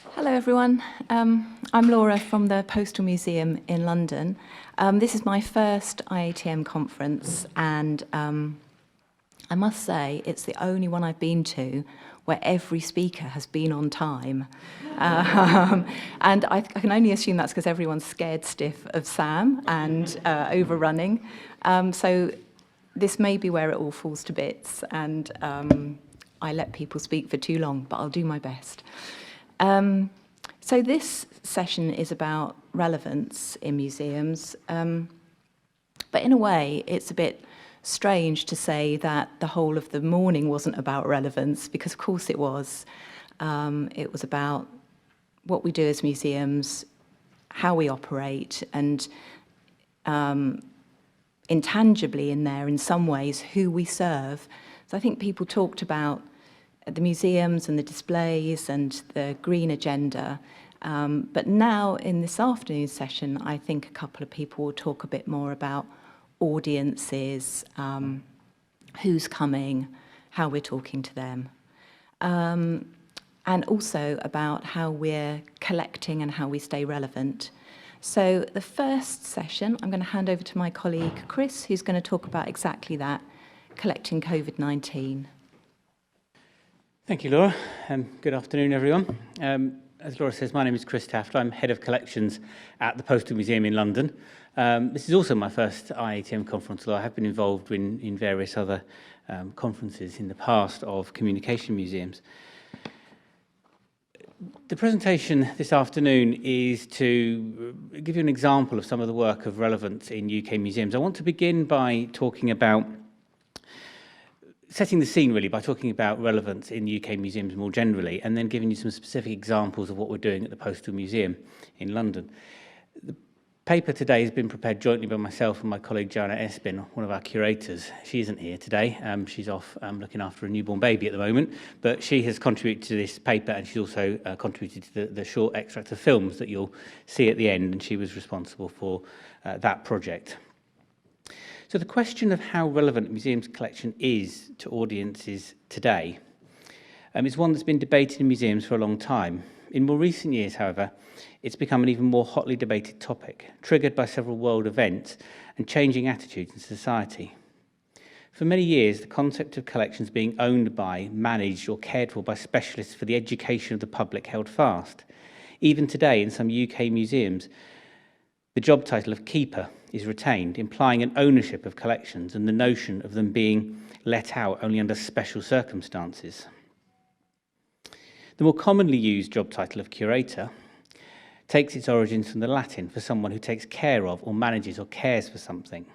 Hello everyone, I'm Laura from the Postal Museum in London. This is my first IATM conference and I must say it's the only one I've been to where every speaker has been on time. And I can only assume that's because everyone's scared stiff of Sam and overrunning. So this may be where it all falls to bits and I let people speak for too long, but I'll do my best. So this session is about relevance in museums, but in a way it's a bit strange to say that the whole of the morning wasn't about relevance, because of course it was. It was about what we do as museums, how we operate, and intangibly in there, in some ways, who we serve. So I think people talked about the museums and the displays and the green agenda. But now in this afternoon session, I think a couple of people will talk a bit more about audiences, who's coming, how we're talking to them, and also about how we're collecting and how we stay relevant. So the first session, I'm going to hand over to my colleague Chris, who's going to talk about exactly that, collecting COVID-19. Thank you, Laura. Good afternoon, everyone. As Laura says, my name is Chris Taft. I'm Head of Collections at the Postal Museum in London. This is also my first IATM conference, although I have been involved in various other conferences in the past of communication museums. The presentation this afternoon is to give you an example of some of the work of relevance in UK museums. I want to begin by talking about setting the scene, really, by talking about relevance in UK museums more generally, and then giving you some specific examples of what we're doing at the Postal Museum in London. The paper today has been prepared jointly by myself and my colleague Joanna Espin, one of our curators. She isn't here today. She's off looking after a newborn baby at the moment, but she has contributed to this paper, and she's also contributed to the short extract of films that you'll see at the end, and she was responsible for that project. So the question of how relevant a museum's collection is to audiences today is one that's been debated in museums for a long time. In more recent years, however, it's become an even more hotly debated topic, triggered by several world events and changing attitudes in society. For many years, the concept of collections being owned by, managed or cared for by specialists for the education of the public held fast. Even today, in some UK museums, the job title of keeper is retained, implying an ownership of collections and the notion of them being let out only under special circumstances. The more commonly used job title of curator takes its origins from the Latin for someone who takes care of or manages or cares for something,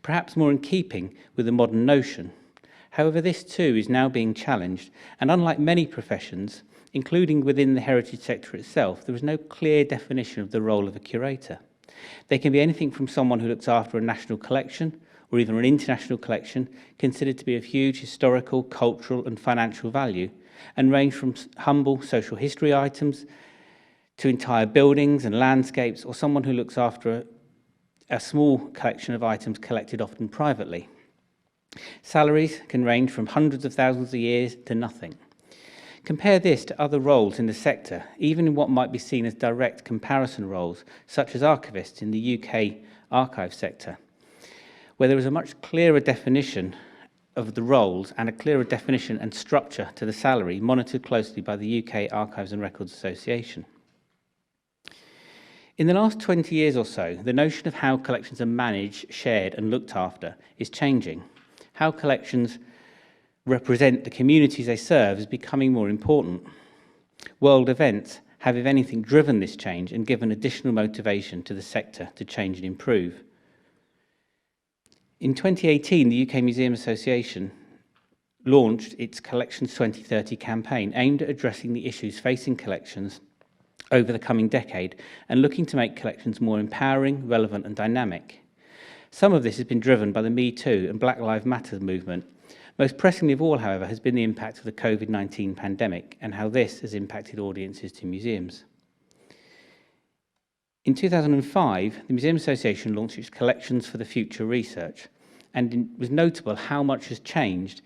perhaps more in keeping with the modern notion. However, this too is now being challenged, and unlike many professions, including within the heritage sector itself, there is no clear definition of the role of a curator. They can be anything from someone who looks after a national collection or even an international collection considered to be of huge historical, cultural and financial value, and range from humble social history items to entire buildings and landscapes, or someone who looks after a small collection of items collected often privately. Salaries can range from hundreds of thousands a year to nothing. Compare this to other roles in the sector, even in what might be seen as direct comparison roles, such as archivists in the UK archive sector, where there is a much clearer definition of the roles and a clearer definition and structure to the salary, monitored closely by the UK Archives and Records Association. In the last 20 years or so, the notion of how collections are managed, shared and looked after is changing. How collections represent the communities they serve is becoming more important. World events have, if anything, driven this change and given additional motivation to the sector to change and improve. In 2018, the UK Museum Association launched its Collections 2030 campaign, aimed at addressing the issues facing collections over the coming decade and looking to make collections more empowering, relevant and dynamic. Some of this has been driven by the Me Too and Black Lives Matter movement. Most pressingly of all, however, has been the impact of the COVID-19 pandemic and how this has impacted audiences to museums. In 2005, the Museum Association launched its Collections for the Future research, and it was notable how much has changed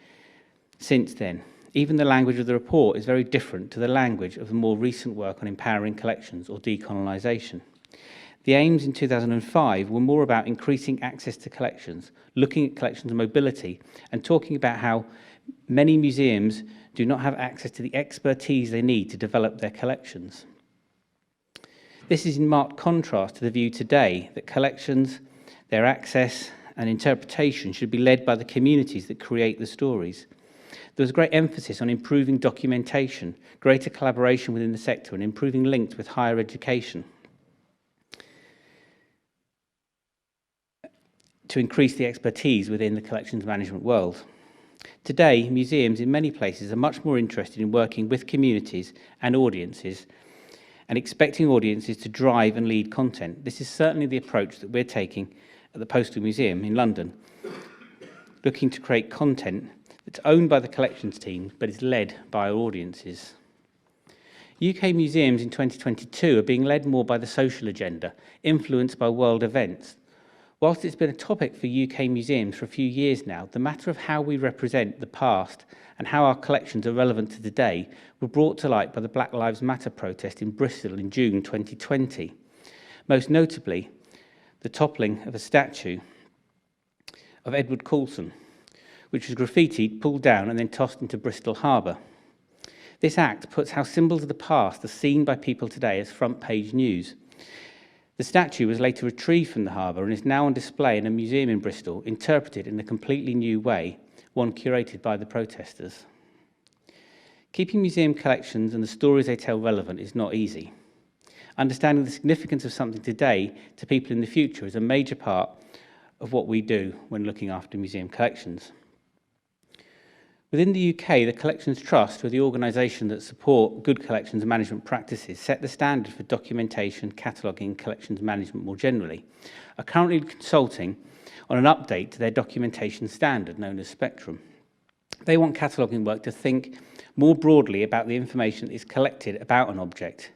since then. Even the language of the report is very different to the language of the more recent work on empowering collections or decolonisation. The aims in 2005 were more about increasing access to collections, looking at collections mobility, and talking about how many museums do not have access to the expertise they need to develop their collections. This is in marked contrast to the view today that collections, their access and interpretation should be led by the communities that create the stories. There was great emphasis on improving documentation, greater collaboration within the sector, and improving links with higher education to increase the expertise within the collections management world. Today, museums in many places are much more interested in working with communities and audiences and expecting audiences to drive and lead content. This is certainly the approach that we're taking at the Postal Museum in London, looking to create content that's owned by the collections team but is led by our audiences. UK museums in 2022 are being led more by the social agenda, influenced by world events. Whilst it's been a topic for UK museums for a few years now, the matter of how we represent the past and how our collections are relevant to today were brought to light by the Black Lives Matter protest in Bristol in June 2020. Most notably, the toppling of a statue of Edward Coulson, which was graffitied, pulled down and then tossed into Bristol Harbour. This act puts how symbols of the past are seen by people today as front-page news. The statue was later retrieved from the harbour and is now on display in a museum in Bristol, interpreted in a completely new way, one curated by the protesters. Keeping museum collections and the stories they tell relevant is not easy. Understanding the significance of something today to people in the future is a major part of what we do when looking after museum collections. Within the UK, the Collections Trust, or the organisation that support good collections management practices, set the standard for documentation, cataloguing, and collections management more generally, are currently consulting on an update to their documentation standard known as Spectrum. They want cataloguing work to think more broadly about the information that is collected about an object,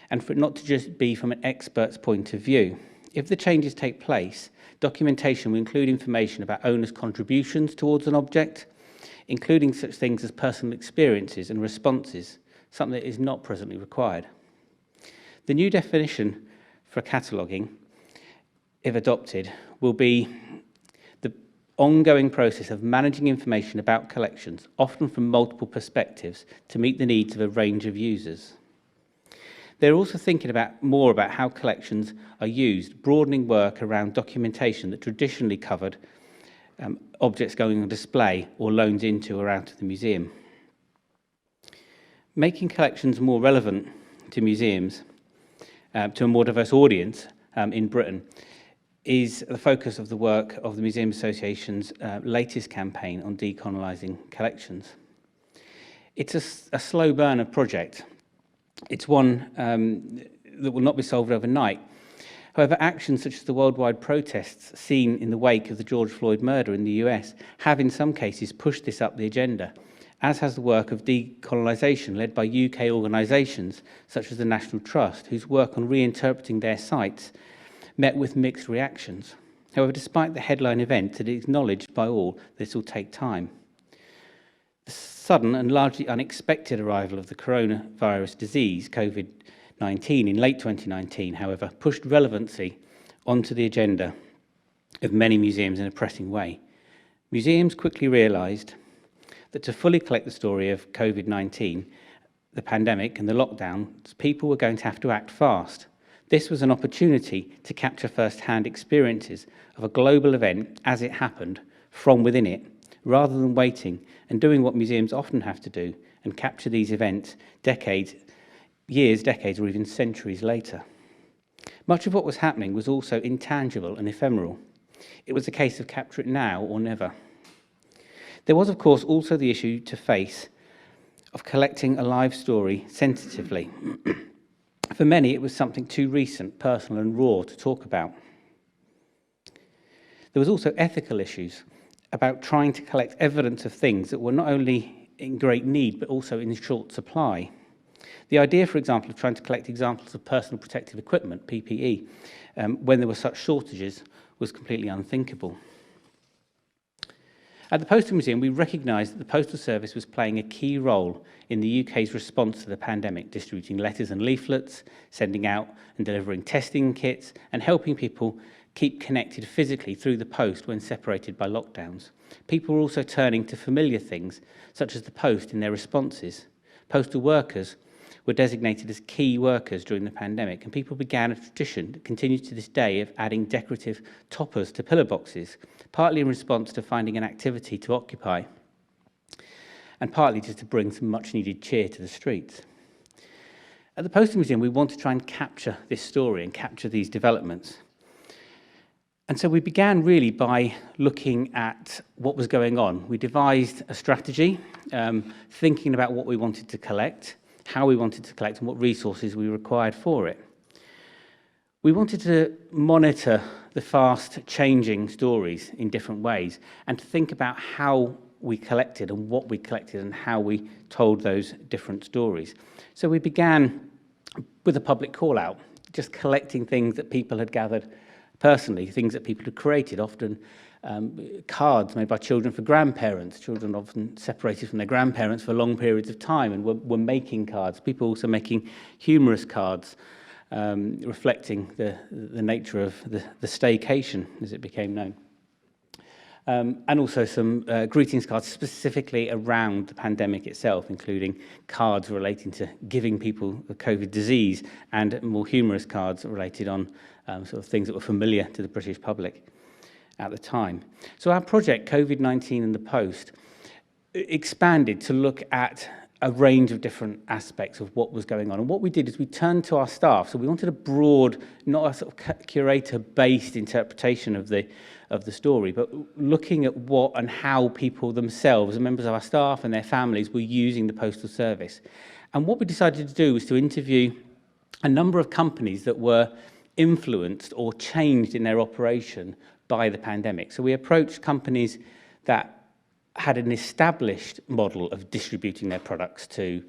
and for it not to just be from an expert's point of view. If the changes take place, documentation will include information about owners' contributions towards an object, including such things as personal experiences and responses, something that is not presently required. The new definition for cataloguing, if adopted, will be the ongoing process of managing information about collections, often from multiple perspectives, to meet the needs of a range of users. They're also thinking more about how collections are used, broadening work around documentation that traditionally covered objects going on display or loaned into or out of the museum. Making collections more relevant to museums, to a more diverse audience in Britain, is the focus of the work of the Museum Association's latest campaign on decolonising collections. It's a slow burner project. It's one that will not be solved overnight. However, actions such as the worldwide protests seen in the wake of the George Floyd murder in the US have in some cases pushed this up the agenda, as has the work of decolonisation led by UK organisations such as the National Trust, whose work on reinterpreting their sites met with mixed reactions. However, despite the headline event, it is acknowledged by all this will take time. The sudden and largely unexpected arrival of the coronavirus disease, COVID-19, in late 2019, however, pushed relevancy onto the agenda of many museums in a pressing way. Museums quickly realised that to fully collect the story of COVID-19, the pandemic and the lockdowns, people were going to have to act fast. This was an opportunity to capture first-hand experiences of a global event as it happened from within it, rather than waiting and doing what museums often have to do and capture these events years, decades, or even centuries later. Much of what was happening was also intangible and ephemeral. It was a case of capture it now or never. There was, of course, also the issue to face of collecting a live story sensitively. For many, it was something too recent, personal, and raw to talk about. There was also ethical issues about trying to collect evidence of things that were not only in great need, but also in short supply. The idea, for example, of trying to collect examples of personal protective equipment, PPE, when there were such shortages, was completely unthinkable. At the Postal Museum, we recognised that the Postal Service was playing a key role in the UK's response to the pandemic, distributing letters and leaflets, sending out and delivering testing kits, and helping people keep connected physically through the post when separated by lockdowns. People were also turning to familiar things, such as the post, in their responses. Postal workers were designated as key workers during the pandemic, and people began a tradition that continues to this day of adding decorative toppers to pillar boxes, partly in response to finding an activity to occupy, and partly just to bring some much-needed cheer to the streets. At the Postal Museum, we want to try and capture this story and capture these developments. And so we began really by looking at what was going on. We devised a strategy, thinking about what we wanted to collect, how we wanted to collect, and what resources we required for it. We wanted to monitor the fast-changing stories in different ways and to think about how we collected and what we collected and how we told those different stories. So we began with a public call-out, just collecting things that people had gathered personally, things that people had created, often cards made by children for grandparents. Children often separated from their grandparents for long periods of time and were making cards. People also making humorous cards, reflecting the nature of the staycation, as it became known. And also some greetings cards specifically around the pandemic itself, including cards relating to giving people the COVID disease and more humorous cards related on sort of things that were familiar to the British public at the time. So our project, COVID-19 and the Post, expanded to look at a range of different aspects of what was going on. And what we did is we turned to our staff. So we wanted a broad, not a sort of curator-based interpretation of the story, but looking at what and how people themselves, and members of our staff and their families, were using the postal service. And what we decided to do was to interview a number of companies that were influenced or changed in their operation by the pandemic. So we approached companies that had an established model of distributing their products to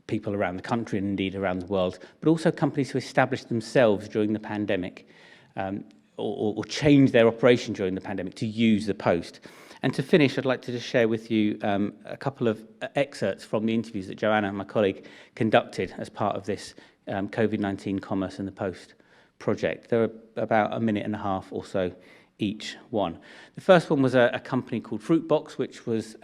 people around the country and indeed around the world, but also companies who established themselves during the pandemic or changed their operation during the pandemic to use the post. And to finish, I'd like to just share with you a couple of excerpts from the interviews that Joanna, my colleague, conducted as part of this COVID-19 Commerce and the Post project. There are about a minute and a half or so each one. The first one was a company called Fruitbox, which was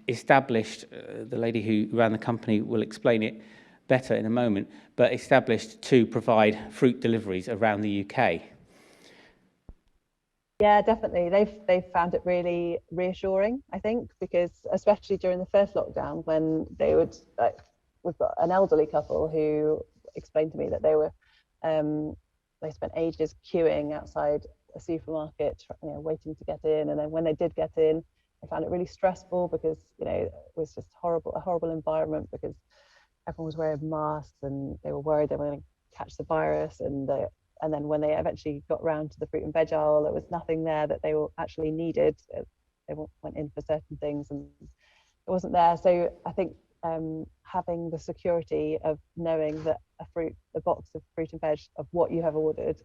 established, the lady who ran the company will explain it better in a moment, but established to provide fruit deliveries around the UK. Yeah, definitely. They've found it really reassuring, I think, because especially during the first lockdown, when they would, we've got an elderly couple who explained to me that they spent ages queuing outside a supermarket, waiting to get in, and then when they did get in, they found it really stressful because it was just a horrible environment because everyone was wearing masks and they were worried they were going to catch the virus, and then when they eventually got round to the fruit and veg aisle, there was nothing there that they actually needed. They went in for certain things and it wasn't there. So I think having the security of knowing that a box of fruit and veg of what you have ordered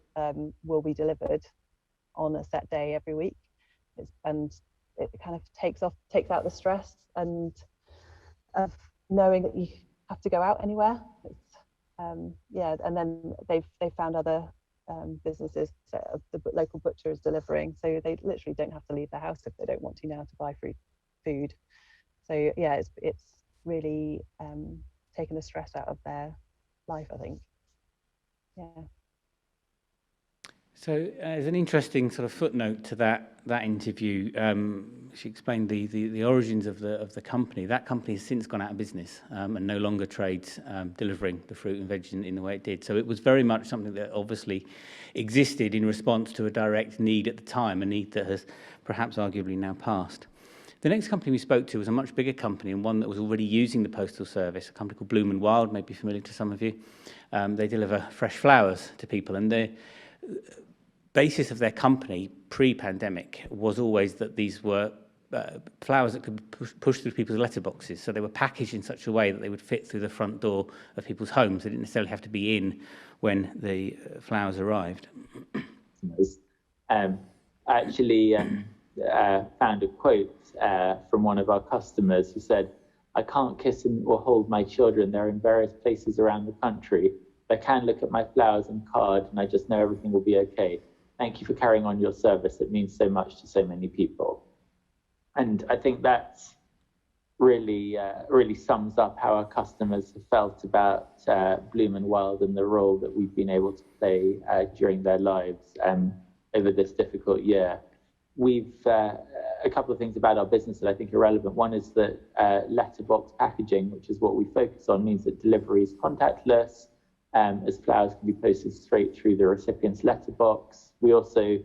will be delivered on a set day every week, and it kind of takes out the stress and of knowing that you have to go out anywhere. And then they've found other businesses, so the local butcher is delivering, so they literally don't have to leave the house if they don't want to now to buy food. So yeah, it's really taken the stress out of their life, I think. Yeah. So as an interesting sort of footnote to that interview, she explained the origins of the company. That company has since gone out of business and no longer trades delivering the fruit and veg in the way it did. So it was very much something that obviously existed in response to a direct need at the time, a need that has perhaps arguably now passed. The next company we spoke to was a much bigger company and one that was already using the postal service, a company called Bloom and Wild, may be familiar to some of you. They deliver fresh flowers to people, and the basis of their company pre-pandemic was always that these were flowers that could be pushed through people's letterboxes. So they were packaged in such a way that they would fit through the front door of people's homes. They didn't necessarily have to be in when the flowers arrived. Actually, found a quote from one of our customers who said, "I can't kiss or hold my children. They're in various places around the country. I can look at my flowers and card, and I just know everything will be okay. Thank you for carrying on your service. It means so much to so many people." And I think that's really sums up how our customers have felt about Bloom and Wild and the role that we've been able to play during their lives over this difficult year. We've a couple of things about our business that I think are relevant. One is that letterbox packaging, which is what we focus on, means that delivery is contactless, as flowers can be posted straight through the recipient's letterbox. We also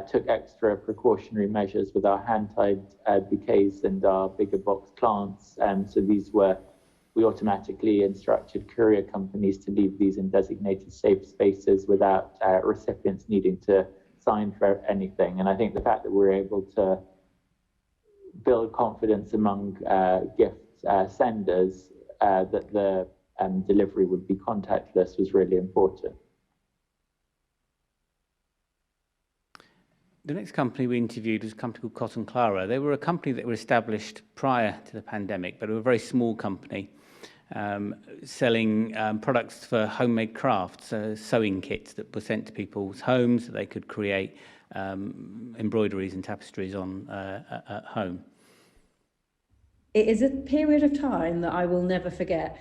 took extra precautionary measures with our hand-tied bouquets and our bigger box plants. So we automatically instructed courier companies to leave these in designated safe spaces without recipients needing to sign for anything. And I think the fact that we're able to build confidence among gift senders that the delivery would be contactless was really important. The next company we interviewed was a company called Cotton Clara. They were a company that were established prior to the pandemic, but they were a very small company, selling products for homemade crafts, sewing kits that were sent to people's homes so they could create embroideries and tapestries on at home. It is a period of time that I will never forget.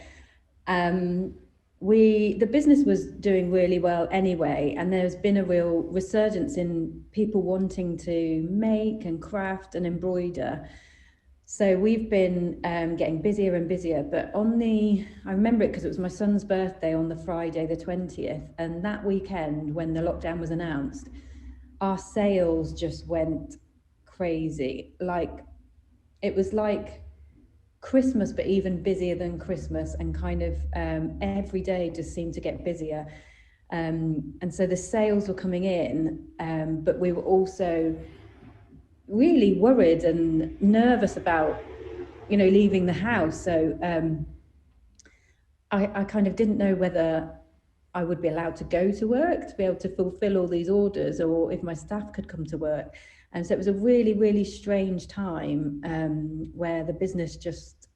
The business was doing really well anyway, and there's been a real resurgence in people wanting to make and craft and embroider. So we've been getting busier and busier, but I remember it because it was my son's birthday on the Friday the 20th, and that weekend when the lockdown was announced, our sales just went crazy. It was like Christmas, but even busier than Christmas, and kind of every day just seemed to get busier. And so the sales were coming in, but we were also really worried and nervous about, leaving the house. So I kind of didn't know whether I would be allowed to go to work to be able to fulfill all these orders, or if my staff could come to work. And so it was a really, really strange time where the business just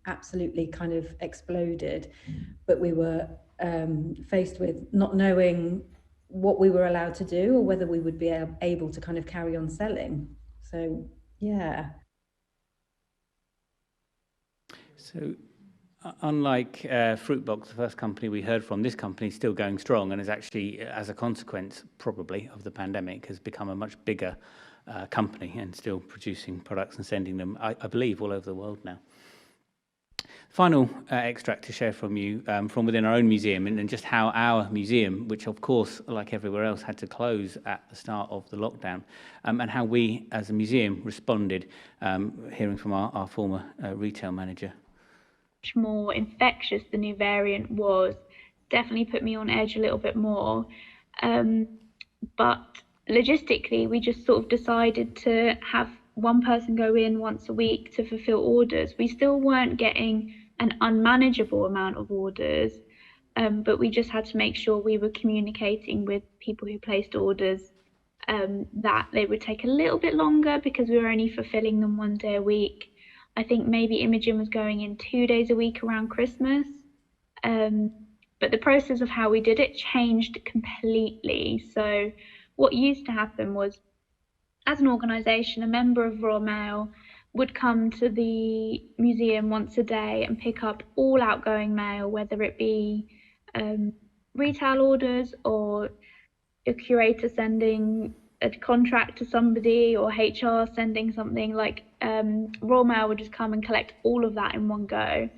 absolutely kind of exploded. But we were faced with not knowing what we were allowed to do or whether we would be able to kind of carry on selling. So, yeah. So, unlike Fruitbox, the first company we heard from, this company is still going strong and is actually, as a consequence, probably, of the pandemic, has become a much bigger company and still producing products and sending them, I believe, all over the world now. Final extract to share from you from within our own museum, and just how our museum, which of course, like everywhere else, had to close at the start of the lockdown, and how we as a museum responded, hearing from our former retail manager. More infectious the new variant was, definitely put me on edge a little bit more, but logistically we just sort of decided to have one person go in once a week to fulfill orders. We still weren't getting an unmanageable amount of orders, but we just had to make sure we were communicating with people who placed orders that they would take a little bit longer because we were only fulfilling them one day a week. I think maybe Imogen was going in 2 days a week around Christmas. But the process of how we did it changed completely. So what used to happen was, as an organisation, a member of Royal Mail would come to the museum once a day and pick up all outgoing mail, whether it be retail orders or a curator sending a contract to somebody or HR sending something. Royal Mail would just come and collect all of that in one go.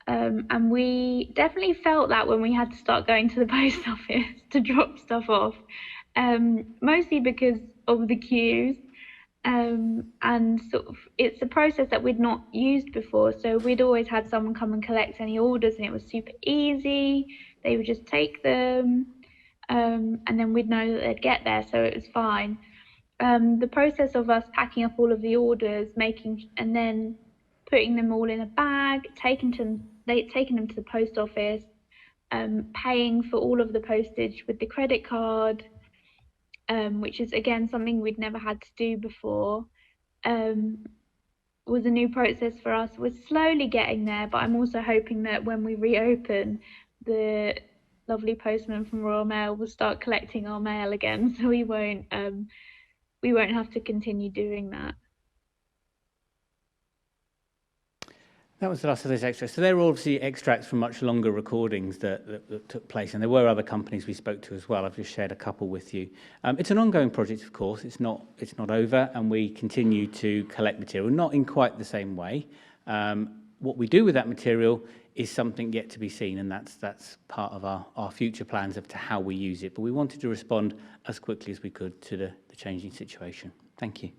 And we definitely felt that when we had to start going to the post office to drop stuff off, mostly because of the queues. And sort of it's a process that we'd not used before. So we'd always had someone come and collect any orders and it was super easy. They would just take them. And then we'd know that they'd get there, so it was fine. The process of us packing up all of the orders, and then putting them all in a bag, taking them to the post office, paying for all of the postage with the credit card, which is again something we'd never had to do before. Was a new process for us. We're slowly getting there, but I'm also hoping that when we reopen, the lovely postman from Royal Mail will start collecting our mail again, so we won't have to continue doing that. That was the last of those extracts. So they were obviously extracts from much longer recordings that took place, and there were other companies we spoke to as well. I've just shared a couple with you. It's an ongoing project, of course. It's not over, and we continue to collect material, not in quite the same way. What we do with that material is something yet to be seen, and that's part of our future plans as to how we use it. But we wanted to respond as quickly as we could to the changing situation. Thank you.